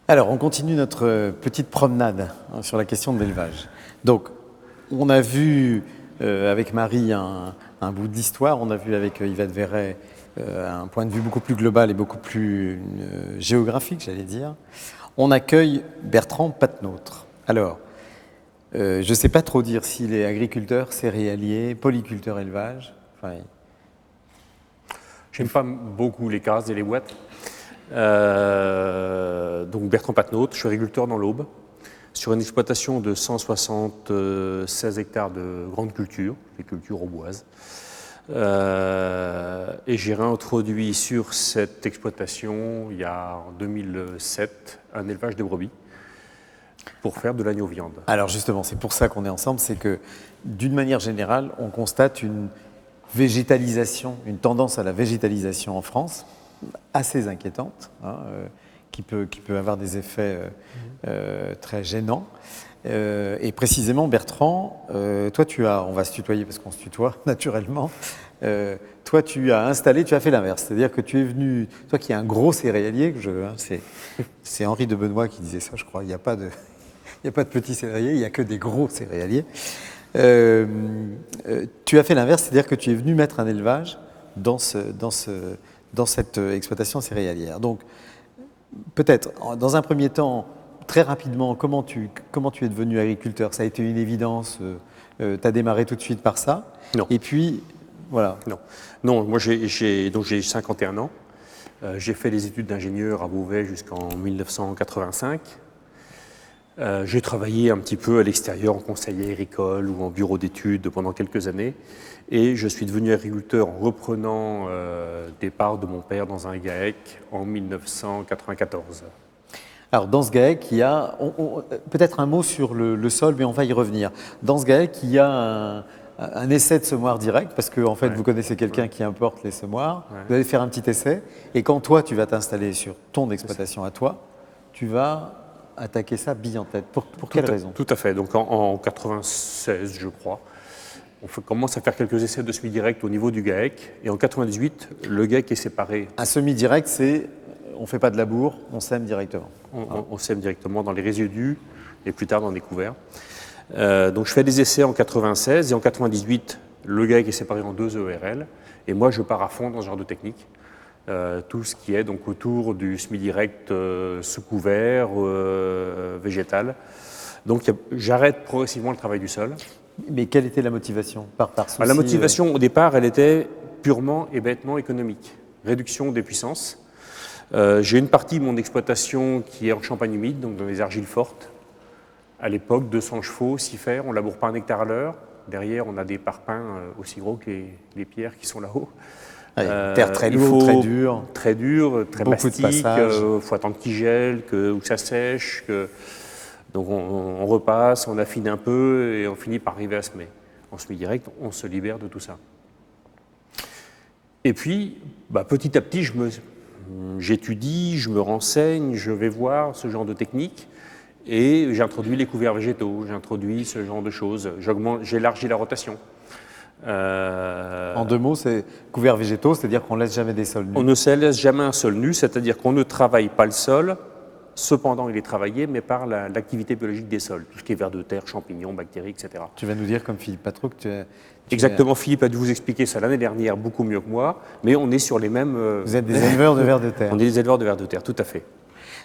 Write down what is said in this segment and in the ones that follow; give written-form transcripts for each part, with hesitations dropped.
Alors, on continue notre petite promenade sur la question de l'élevage. Donc, on a vu avec Marie un bout de l'histoire, on a vu avec Yvette Verret un point de vue beaucoup plus global et beaucoup plus géographique, j'allais dire. On accueille Bertrand Patenôtre. Alors, je ne sais pas trop dire s'il est agriculteur, céréalier, polyculteur élevage. Enfin, j'aime pas beaucoup les cases et les boîtes. Donc Bertrand Patenôtre, je suis agriculteur dans l'Aube, sur une exploitation de 176 hectares de grandes cultures, les cultures auboises. Et j'ai réintroduit sur cette exploitation, il y a en 2007, un élevage de brebis pour faire de l'agneau viande. Alors justement, c'est pour ça qu'on est ensemble, c'est que d'une manière générale, on constate une végétalisation, une tendance à la végétalisation en France, assez inquiétante, qui peut avoir des effets très gênants. Et précisément, Bertrand, toi tu as, on va se tutoyer parce qu'on se tutoie naturellement, toi tu as installé, tu as fait l'inverse, c'est-à-dire que tu es venu, toi qui es un gros céréalier, c'est Henri de Benoît qui disait ça, je crois, il n'y a pas de petits céréaliers, il n'y a que des gros céréaliers. Tu as fait l'inverse, c'est-à-dire que tu es venu mettre un élevage dans cette exploitation céréalière. Donc, peut-être, dans un premier temps, très rapidement, comment tu es devenu agriculteur? Ça a été une évidence, tu as démarré tout de suite par ça? Non. Et puis, voilà. Non, moi j'ai 51 ans. J'ai fait des études d'ingénieur à Beauvais jusqu'en 1985. J'ai travaillé un petit peu à l'extérieur en conseil agricole ou en bureau d'études pendant quelques années. Et je suis devenu agriculteur en reprenant des parts de mon père dans un GAEC en 1994. Alors, dans ce GAEC, il y a peut-être un mot sur le sol, mais on va y revenir. Dans ce GAEC, il y a un essai de semoir direct, parce que en fait, vous connaissez quelqu'un qui importe les semoirs. Vous allez faire un petit essai, et quand toi, tu vas t'installer sur ton exploitation à toi, tu vas attaquer ça bille en tête. Pour quelle raison? Tout à fait. Donc en 96, je crois, on commence à faire quelques essais de semi-direct au niveau du GAEC. Et en 98, le GAEC est séparé. Un semi-direct, c'est on ne fait pas de labour, on sème directement. On sème directement dans les résidus et plus tard dans les couverts. Donc je fais des essais en 96 et en 98, le GAEC est séparé en 2 ERL. Et moi, je pars à fond dans ce genre de technique. Tout ce qui est donc autour du semi-direct sous couvert, végétal. Donc j'arrête progressivement le travail du sol. Mais quelle était la motivation par souci, La motivation au départ, elle était purement et bêtement économique. Réduction des puissances. J'ai une partie de mon exploitation qui est en Champagne humide, donc dans les argiles fortes. À l'époque, 200 chevaux, 6 fers, on ne laboure pas 1 hectare à l'heure. Derrière, on a des parpaings aussi gros que les pierres qui sont là-haut. Terre très lourde, très dure. Très dur, très beaucoup plastique, il faut attendre qu'il gèle, ou que ça sèche. Donc on repasse, on affine un peu et on finit par arriver à semer. En semi-direct, on se libère de tout ça. Et puis, petit à petit, j'étudie, je me renseigne, je vais voir ce genre de technique et j'introduis les couverts végétaux, j'introduis ce genre de choses, j'élargis la rotation. En 2 mots, c'est couverts végétaux, c'est-à-dire qu'on ne laisse jamais des sols nus. On ne laisse jamais un sol nu, c'est-à-dire qu'on ne travaille pas le sol, cependant il est travaillé, mais par l'activité biologique des sols, tout ce qui est vers de terre, champignons, bactéries, etc. Tu vas nous dire, comme Philippe Patro, que Exactement, Philippe a dû vous expliquer ça l'année dernière beaucoup mieux que moi, mais on est sur les mêmes... Vous êtes des éleveurs de vers de terre. On est des éleveurs de vers de terre, tout à fait.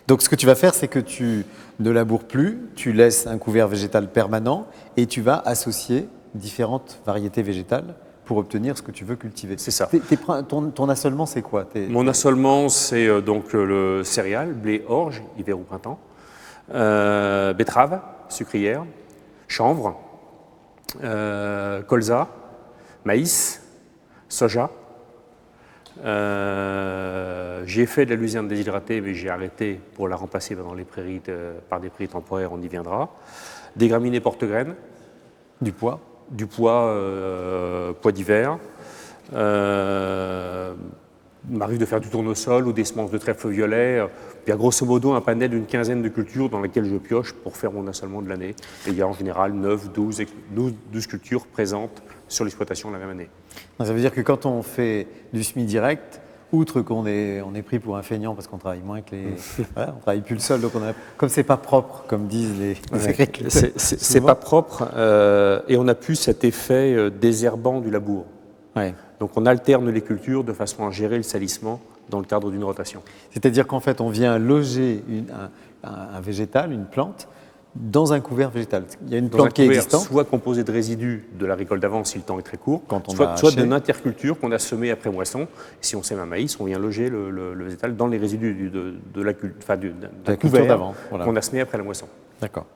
Donc ce que tu vas faire, c'est que tu ne laboures plus, tu laisses un couvert végétal permanent et tu vas associer différentes variétés végétales pour obtenir ce que tu veux cultiver. C'est ça. Ton assolement, c'est quoi? Mon assolement, c'est donc le céréal, blé, orge, hiver ou printemps, betterave, sucrière, chanvre, colza, maïs, soja. J'ai fait de la luzerne déshydratée, mais j'ai arrêté pour la remplacer dans les prairies par des prairies temporaires, on y viendra. Des graminées porte-graines. Du pois. Du pois, pois d'hiver. Il m'arrive de faire du tournesol ou des semences de trèfle violet. Il y a grosso modo un panel d'une quinzaine de cultures dans lesquelles je pioche pour faire mon assolement de l'année. Et il y a en général 9, 12 cultures présentes sur l'exploitation la même année. Ça veut dire que quand on fait du semi-direct outre qu'on est pris pour un feignant parce qu'on travaille moins que les... Voilà, on travaille plus le sol, donc comme c'est pas propre, comme disent les agriculteurs. C'est pas propre et on n'a plus cet effet désherbant du labour. Ouais. Donc on alterne les cultures de façon à gérer le salissement dans le cadre d'une rotation. C'est-à-dire qu'en fait, on vient loger un végétal, une plante, dans un couvert végétal. Il y a une plante qui est existante. Soit composée de résidus de la récolte d'avant si le temps est très court, soit d'une interculture qu'on a semée après moisson. Si on sème un maïs, on vient loger le végétal dans les résidus de la culture d'avant qu'on a semé après la moisson. D'accord.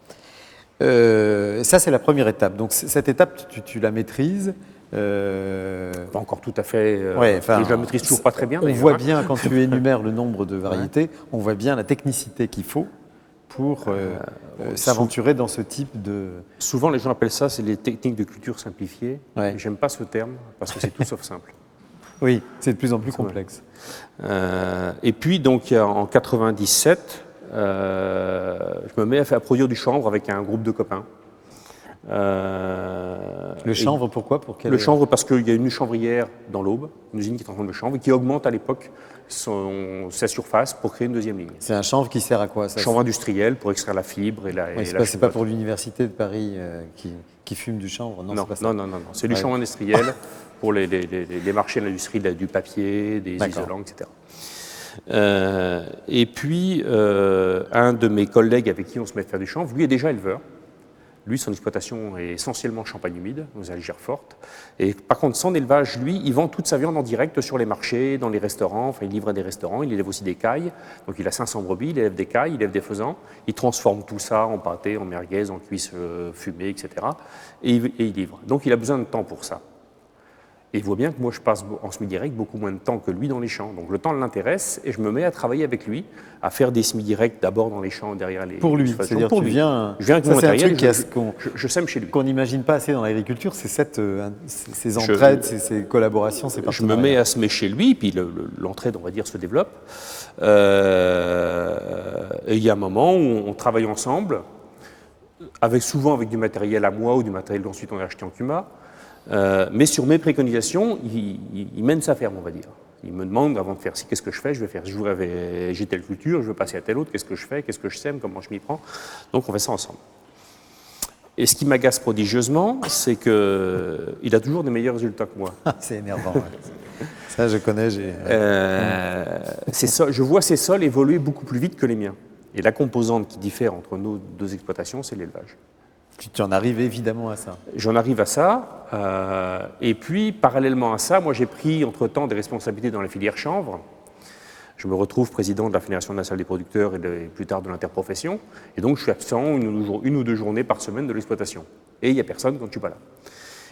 Ça, c'est la première étape. Donc cette étape, tu la maîtrises. Pas encore tout à fait. Je la maîtrise toujours pas très bien. On voit bien, quand tu énumères le nombre de variétés, on voit bien la technicité qu'il faut pour s'aventurer dans ce type de... Souvent, les gens appellent ça, c'est les techniques de culture simplifiées. Ouais. J'aime pas ce terme, parce que c'est tout sauf simple. Oui, c'est de plus en plus complexe. Et puis, donc, en 97, je me mets à produire du chanvre avec un groupe de copains. Le chanvre, pourquoi? Le chanvre parce qu'il y a une chanvrière dans l'Aube, une usine qui transforme le chanvre, et qui augmente à l'époque sa surface pour créer une deuxième ligne. C'est un chanvre qui sert à quoi ça? Chanvre industriel pour extraire la fibre et la... Oui, c'est pas pour l'université de Paris qui fume du chanvre? Non, non. C'est du chanvre industriel pour les marchés de l'industrie, du papier, des isolants, etc. Et puis, un de mes collègues avec qui on se met à faire du chanvre, lui est déjà éleveur. Lui, son exploitation est essentiellement champagne humide, aux algères fortes. Et par contre, son élevage, lui, il vend toute sa viande en direct sur les marchés, dans les restaurants. Enfin, il livre à des restaurants, il élève aussi des cailles. Donc, il a 500 brebis, il élève des cailles, il élève des faisans. Il transforme tout ça en pâté, en merguez, en cuisses fumées, etc. Et il livre. Donc, il a besoin de temps pour ça. Et il voit bien que moi, je passe en semi-direct beaucoup moins de temps que lui dans les champs. Donc le temps l'intéresse et je me mets à travailler avec lui, à faire des semi-directs d'abord dans les champs, derrière les... Pour lui, c'est-à-dire que tu viens... Je viens avec mon matériel, je sème chez lui. Qu'on n'imagine pas assez dans l'agriculture, c'est ces entraides, ces collaborations, ces partenariats. Je me mets à semer chez lui, puis l'entraide, on va dire, se développe. Et il y a un moment où on travaille ensemble, souvent avec du matériel à moi ou du matériel qu'ensuite on a acheté en Cuma. Mais sur mes préconisations, il mène sa ferme, on va dire. Il me demande, avant de faire qu'est-ce que je fais, j'ai telle culture, je veux passer à telle autre, qu'est-ce que je fais, qu'est-ce que je sème, comment je m'y prends. Donc on fait ça ensemble. Et ce qui m'agace prodigieusement, c'est qu'il a toujours des meilleurs résultats que moi. C'est énervant. Ça, je connais. Je vois ces sols évoluer beaucoup plus vite que les miens. Et la composante qui diffère entre nos deux exploitations, c'est l'élevage. Tu en arrives évidemment à ça. J'en arrive à ça. Et puis, parallèlement à ça, moi j'ai pris entre-temps des responsabilités dans la filière chanvre. Je me retrouve président de la Fédération nationale des producteurs et plus tard de l'interprofession. Et donc, je suis absent une ou deux journées par semaine de l'exploitation. Et il n'y a personne quand je ne suis pas là.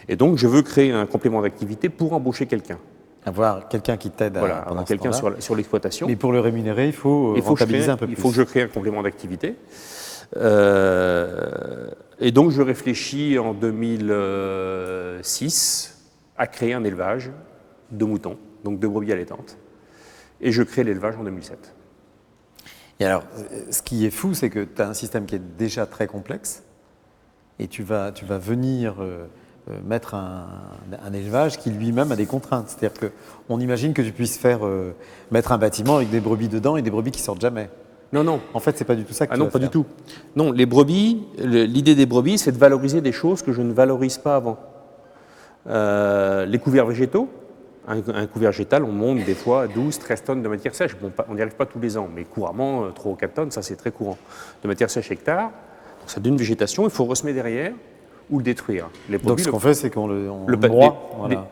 Et donc, je veux créer un complément d'activité pour embaucher quelqu'un. Avoir quelqu'un qui t'aide à avoir quelqu'un sur l'exploitation. Mais pour le rémunérer, il faut rentabiliser un peu plus. Il faut que je crée un complément d'activité. Et donc je réfléchis en 2006 à créer un élevage de moutons, donc de brebis allaitantes. Et je crée l'élevage en 2007. Et alors, ce qui est fou, c'est que tu as un système qui est déjà très complexe et tu vas venir mettre un élevage qui lui-même a des contraintes. C'est-à-dire qu'on imagine que tu puisses mettre un bâtiment avec des brebis dedans et des brebis qui sortent jamais. Non. En fait, c'est pas du tout ça que tu vas pas faire. Du tout. Non, les brebis, l'idée des brebis, c'est de valoriser des choses que je ne valorise pas avant. Les couverts végétaux, un couvert végétal, on monte des fois 12, 13 tonnes de matière sèche. Bon, on n'y arrive pas tous les ans, mais couramment, 3 ou 4 tonnes, ça c'est très courant. De matière sèche hectare, donc ça donne une végétation, il faut ressemer derrière ou le détruire. Les brebis, donc ce qu'on fait, c'est qu'on le broie.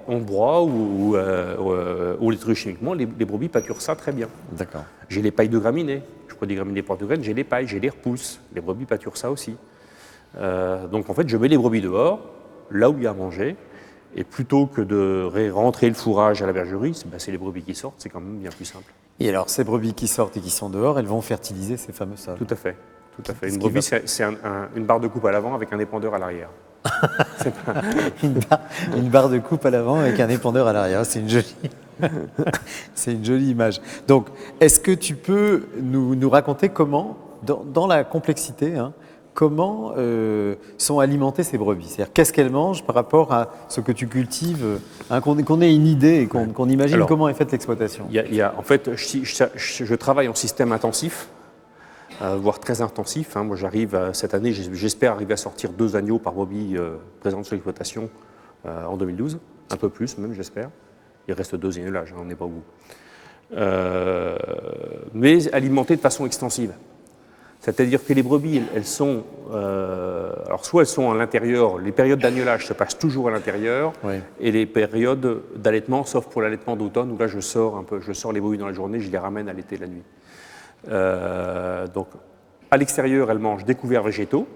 On broie ou les détruit chimiquement, les brebis pâturent ça très bien. D'accord. J'ai les pailles de graminées. Je produis des graminées porte-graines, j'ai les pailles, j'ai les repousses. Les brebis pâturent ça aussi. Donc en fait, je mets les brebis dehors, là où il y a à manger, et plutôt que de rentrer le fourrage à la bergerie, c'est les brebis qui sortent, c'est quand même bien plus simple. Et alors, ces brebis qui sortent et qui sont dehors, elles vont fertiliser ces fameux sols. Tout à fait. Une brebis, c'est une barre de coupe à l'avant avec un épandeur à l'arrière. Une barre de coupe à l'avant avec un épandeur à l'arrière, c'est une jolie image. Donc, est-ce que tu peux nous raconter comment, dans la complexité, comment sont alimentées ces brebis? C'est-à-dire, qu'est-ce qu'elles mangent par rapport à ce que tu cultives, qu'on ait une idée et qu'on imagine Alors, comment est faite l'exploitation. En fait, je travaille en système intensif, voire très intensif. Moi, j'arrive cette année, j'espère arriver à sortir 2 agneaux par brebis présents sur l'exploitation en 2012, un peu plus même, j'espère. Il reste 2 agneaux là, j'en ai pas au bout. Mais alimentées de façon extensive. C'est-à-dire que les brebis, elles sont, alors soit elles sont à l'intérieur, les périodes d'agnelage se passent toujours à l'intérieur, Oui. et les périodes d'allaitement, sauf pour l'allaitement d'automne, où là je sors les brebis dans la journée, je les ramène à l'été la nuit. Donc à l'extérieur, elles mangent des couverts végétaux.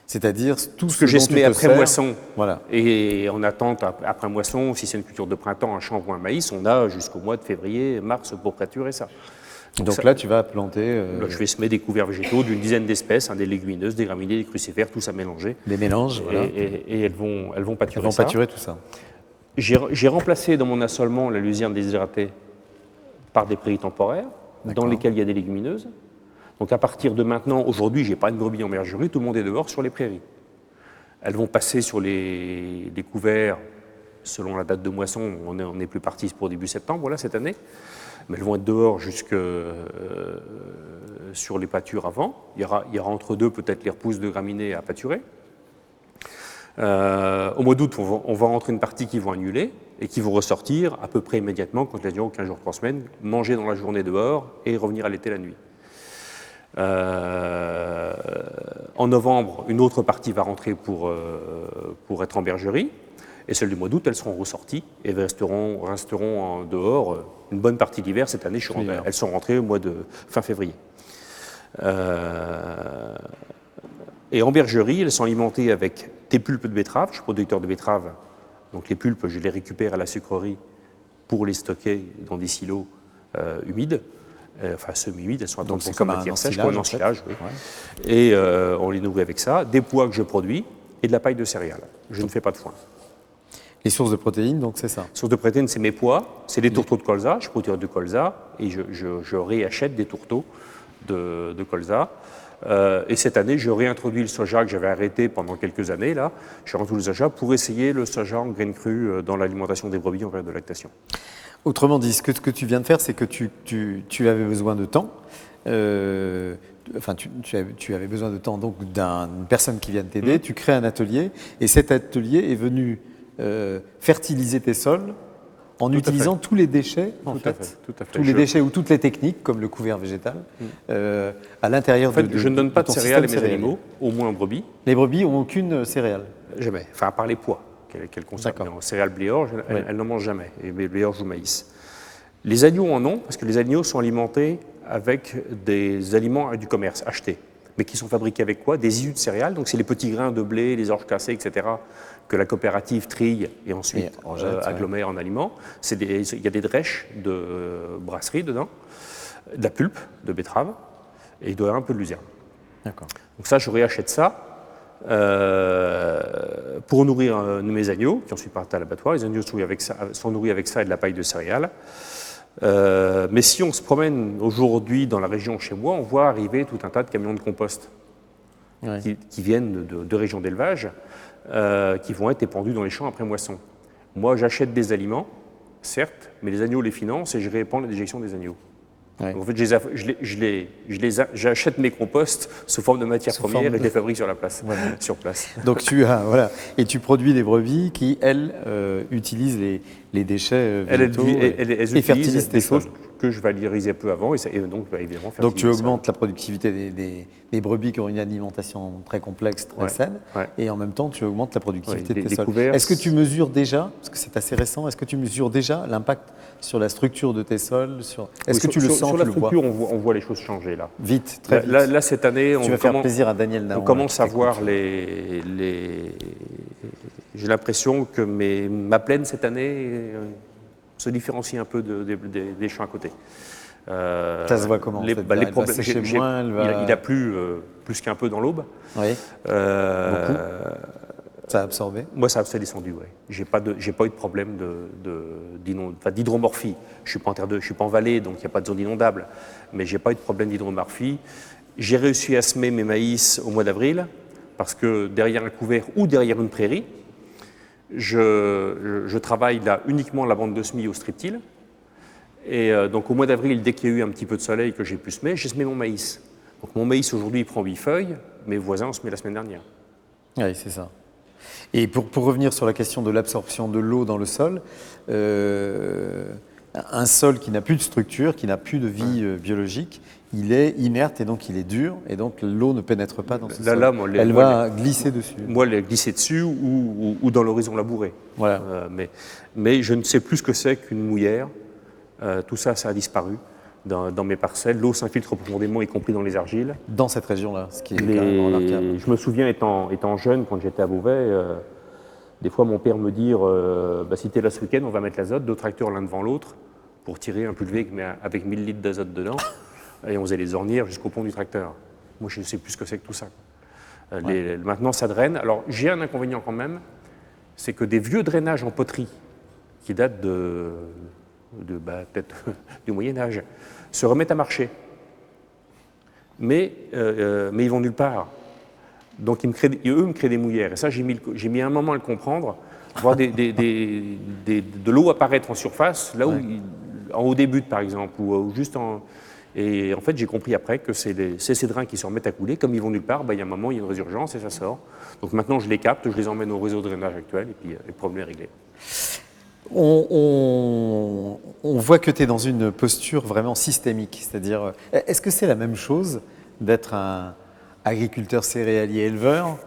C'est-à-dire tout Ce que j'ai semé après moisson, voilà. et en attente après moisson, si c'est une culture de printemps, un chanvre ou un maïs, on a jusqu'au mois de février, mars pour préturer ça. Donc ça, là, tu vas planter... là, je vais semer des couverts végétaux d'une dizaine d'espèces, des légumineuses, des graminées, des crucifères, tout ça mélangé. Des mélanges, voilà. Et elles vont pâturer Elles vont ça. pâturer tout ça. J'ai remplacé dans mon assolement la luzerne déshydratée par des prairies temporaires, dans lesquelles il y a des légumineuses. Donc à partir de maintenant, aujourd'hui, je n'ai pas une brebis en bergerie, tout le monde est dehors sur les prairies. Elles vont passer sur les couverts selon la date de moisson. On est plus parti pour début septembre, voilà, cette année. Mais elles vont être dehors jusque sur les pâtures avant. Il y aura entre deux peut-être les repousses de graminées à pâturer. Au mois d'août, on va rentrer une partie qui vont annuler et qui vont ressortir à peu près immédiatement, quand l'agneau, 15 jours, 3 semaines, manger dans la journée dehors et revenir à l'été la nuit. En novembre, une autre partie va rentrer pour être en bergerie. Et celles du mois d'août, elles seront ressorties et resteront dehors une bonne partie d'hiver. Cette année, elles sont rentrées au mois de fin février. Et en bergerie, elles sont alimentées avec des pulpes de betterave. Je suis producteur de betteraves. Donc les pulpes, je les récupère à la sucrerie pour les stocker dans des silos humides. Enfin semi-humides, elles sont à 30% de matière sèche, comme un ensilage. Oui. Ouais. Et on les nourrit avec ça, des pois que je produis et de la paille de céréales. Je ne fais pas de foin. Les sources de protéines, donc c'est ça. Les sources de protéines, c'est mes pois, c'est des tourteaux de colza. Je suis producteur de colza et je réachète des tourteaux de colza. Et cette année, je réintroduis le soja que j'avais arrêté pendant quelques années. Là, je réintroduis le soja pour essayer le soja en graines crues dans l'alimentation des brebis en période de lactation. Autrement dit, ce que tu viens de faire, c'est que tu avais besoin de temps. Enfin, tu avais besoin de temps donc d'une personne qui vienne t'aider. Tu crées un atelier et cet atelier est venu fertiliser tes sols en utilisant tous les déchets, tous les déchets ou toutes les techniques, comme le couvert végétal, à l'intérieur en fait, je ne donne pas de céréales à mes animaux, au moins en brebis. Les brebis n'ont aucune céréale? Jamais, enfin à part les pois qu'elles consomment. En céréales blé-orge, elles n'en mangent jamais, et blé-orge ou maïs. Les agneaux en ont, parce que les agneaux sont alimentés avec des aliments du commerce achetés, mais qui sont fabriqués avec quoi? Des issus de céréales, donc c'est les petits grains de blé, les orges cassées, etc., que la coopérative trille et ensuite agglomère en aliments. Il y a des drèches de brasserie dedans, de la pulpe de betterave, et il doit y avoir un peu de luzerne. D'accord. Donc ça, je réachète ça pour nourrir mes agneaux, qui ensuite partent à l'abattoir. Les agneaux sont nourris avec ça et de la paille de céréales. Mais si on se promène aujourd'hui dans la région chez moi, on voit arriver tout un tas de camions de compost qui viennent de régions d'élevage, qui vont être épandus dans les champs après moisson. Moi, j'achète des aliments, certes, mais les agneaux les financent et je répands la déjection des agneaux. Ouais. Donc, en fait, j'achète mes composts sous forme de matières premières et je les fabrique sur place. Donc et tu produis des brebis qui, elles, utilisent les déchets végétaux et fertilisent tes sols. Que je valorisais peu avant et donc évidemment fertiliser. Donc tu augmentes la productivité des brebis qui ont une alimentation très complexe, très saine, et en même temps tu augmentes la productivité de tes sols. Est-ce que tu mesures déjà, parce que c'est assez récent, est-ce que tu mesures déjà l'impact sur la structure de tes sols? Est-ce que tu le sens? Sur la structure, on voit les choses changer là. Vite, très vite. Là cette année, tu vas faire plaisir à Daniel Naon. On commence à voir les... J'ai l'impression que ma plaine cette année se différencie un peu des champs à côté. Ça se voit comment? Les problèmes, il a plu plus qu'un peu dans l'aube. Oui. Beaucoup. Ça a absorbé? Moi, ça a descendu, oui. J'ai pas eu de problème d'hydromorphie. Je suis pas en vallée, donc il n'y a pas de zone inondable. Mais j'ai pas eu de problème d'hydromorphie. J'ai réussi à semer mes maïs au mois d'avril, parce que derrière un couvert ou derrière une prairie, je travaille là uniquement la bande de semis au streptile. Et donc au mois d'avril, dès qu'il y a eu un petit peu de soleil que j'ai pu semer, j'ai semé mon maïs. Donc mon maïs aujourd'hui il prend 8 feuilles, mes voisins ont semé la semaine dernière. Oui, c'est ça. Et pour revenir sur la question de l'absorption de l'eau dans le sol, un sol qui n'a plus de structure, qui n'a plus de vie biologique, il est inerte et donc il est dur, et donc l'eau ne pénètre pas dans ce sol. Elle va glisser dessus. Moi, elle glisser dessus ou dans l'horizon labouré. Voilà. Mais je ne sais plus ce que c'est qu'une mouillère. Tout ça, ça a disparu dans mes parcelles. L'eau s'infiltre profondément, y compris dans les argiles. Dans cette région-là, ce qui est carrément remarquable. Je me souviens, étant jeune, quand j'étais à Beauvais, des fois mon père me dire si tu es là ce week-end, on va mettre l'azote, 2 tracteurs l'un devant l'autre, pour tirer un pulvé avec 1000 litres d'azote dedans. Et on faisait les ornières jusqu'au pont du tracteur. Moi, je ne sais plus ce que c'est que tout ça. Maintenant, ça draine. Alors, j'ai un inconvénient quand même, c'est que des vieux drainages en poterie, qui datent peut-être du Moyen-Âge, se remettent à marcher. Mais ils vont nulle part. Donc, eux me créent des mouillères. Et ça, j'ai mis un moment à le comprendre, voir de l'eau apparaître en surface, là où, en haut des buttes, par exemple, ou juste en... Et en fait, j'ai compris après que c'est ces drains qui se remettent à couler. Comme ils vont nulle part, il y a un moment, il y a une résurgence et ça sort. Donc maintenant, je les capte, je les emmène au réseau de drainage actuel et puis le problème est réglé. On voit que tu es dans une posture vraiment systémique. C'est-à-dire, est-ce que c'est la même chose d'être un agriculteur céréalier éleveur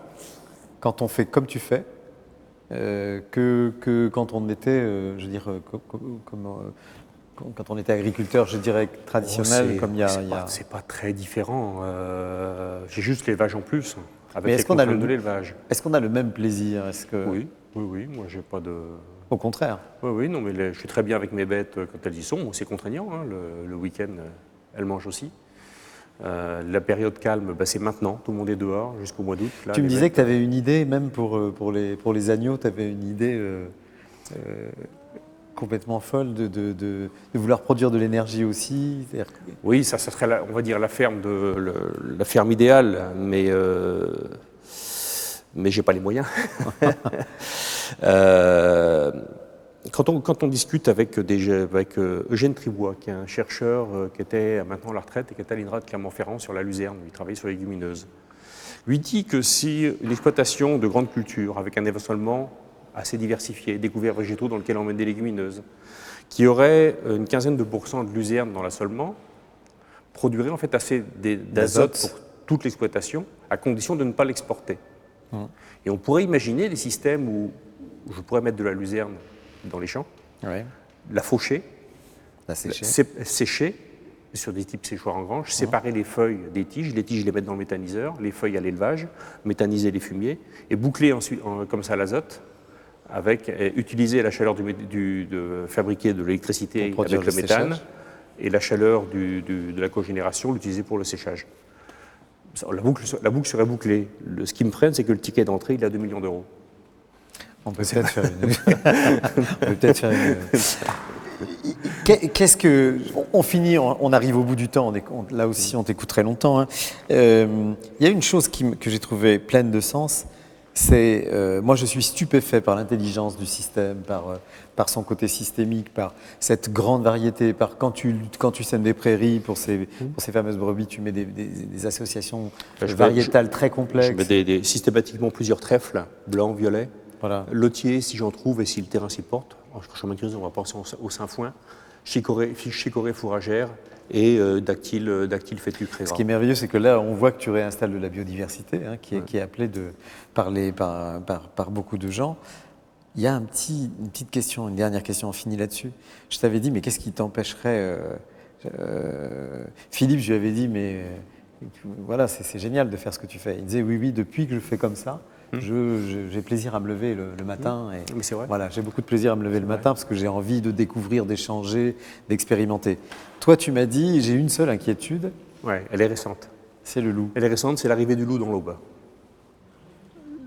quand on fait comme tu fais que quand on était, je veux dire, quand on était agriculteur, je dirais, traditionnel, comme il y a... C'est pas très différent. J'ai juste l'élevage en plus, avec les contraintes de l'élevage. Est-ce qu'on a le même plaisir? Oui, moi j'ai pas de... Au contraire. Oui, non, mais je suis très bien avec mes bêtes quand elles y sont. C'est contraignant, hein, le week-end, elles mangent aussi. La période calme, c'est maintenant, tout le monde est dehors jusqu'au mois d'août. Tu me disais que tu avais une idée, même pour les agneaux, tu avais une idée complètement folle de vouloir produire de l'énergie aussi. Oui, ça serait, on va dire, la ferme idéale, mais j'ai pas les moyens. Quand on discute avec Eugène Tribois, qui est un chercheur qui était maintenant à la retraite et qui était à l'INRA de Clermont-Ferrand sur la luzerne, il travaillait sur les légumineuses, lui dit que si l'exploitation de grandes cultures avec un éventuellement assez diversifié, des couverts végétaux dans lesquels on met des légumineuses, qui aurait une quinzaine de pourcents de luzerne dans l'assolement, produirait en fait assez d'azote pour toute l'exploitation, à condition de ne pas l'exporter. Et on pourrait imaginer des systèmes où je pourrais mettre de la luzerne dans les champs, la faucher, sécher sur des types séchoirs en grange, séparer les feuilles des tiges les mettre dans le méthaniseur, les feuilles à l'élevage, méthaniser les fumiers et boucler ensuite comme ça l'azote, avec utiliser la chaleur de fabriquer de l'électricité avec le méthane et la chaleur de la cogénération, l'utiliser pour le séchage. La boucle serait bouclée. Ce qui me freine, c'est que le ticket d'entrée, il est à 2 millions d'euros. On peut peut-être faire une... Qu'est-ce que... On finit, on arrive au bout du temps, là aussi on t'écoute très longtemps. Hein. Il y a une chose que j'ai trouvée pleine de sens, c'est, moi je suis stupéfait par l'intelligence du système, par son côté systémique, par cette grande variété, par quand tu sèmes des prairies pour ces fameuses brebis, tu mets des associations variétales très complexes. Je mets systématiquement plusieurs trèfles, blanc, violet, lotier si j'en trouve et si le terrain s'y porte. En chemin on va penser au sainfoin, chicorée fourragère et dactyle fétucre. Ce qui est merveilleux, c'est que là, on voit que tu réinstalles de la biodiversité, hein, qui est appelée par beaucoup de gens. Il y a une petite question, une dernière question, on finit là-dessus. Je t'avais dit, mais qu'est-ce qui t'empêcherait Philippe, je lui avais dit, mais voilà, c'est génial de faire ce que tu fais. Il disait, oui, depuis que je fais comme ça, j'ai plaisir à me lever le matin. Et mais c'est vrai. Voilà, j'ai beaucoup de plaisir à me lever le matin parce que j'ai envie de découvrir, d'échanger, d'expérimenter. Toi, tu m'as dit, j'ai une seule inquiétude. Ouais, elle est récente. C'est le loup. Elle est récente, c'est l'arrivée du loup dans l'Aube.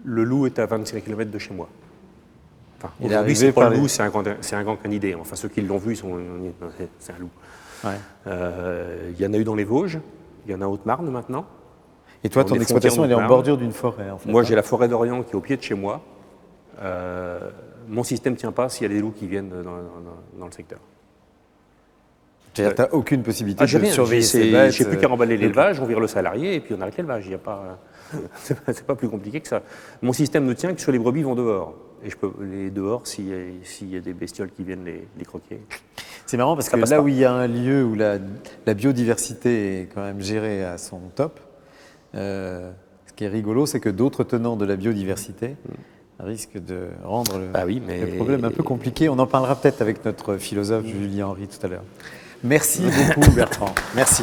Le loup est à 25 km de chez moi. Enfin, aujourd'hui, c'est pas le loup, c'est un grand canidé. Enfin, ceux qui l'ont vu, c'est un loup. Il y en a eu dans les Vosges, il y en a en Haute-Marne maintenant. Et toi, On ton est exploitation, elle est en frontière bordure d'une forêt, en fait. Moi, j'ai la forêt d'Orient qui est au pied de chez moi. Mon système ne tient pas s'il y a des loups qui viennent dans le secteur. C'est-à-dire, tu n'as aucune possibilité J'ai de rien, surveiller ces bêtes. j'ai plus qu'à remballer l'élevage, on vire le salarié et puis on arrête l'élevage. Il y a pas, c'est pas plus compliqué que ça. Mon système ne tient que sur les brebis vont dehors. Et je peux les dehors s'il y a des bestioles qui viennent les croquer. C'est marrant parce que là où il y a un lieu où la biodiversité est quand même gérée à son top, ce qui est rigolo, c'est que d'autres tenants de la biodiversité risquent de rendre le problème un peu compliqué. On en parlera peut-être avec notre philosophe Julien Henry tout à l'heure. Merci beaucoup Bertrand. Merci.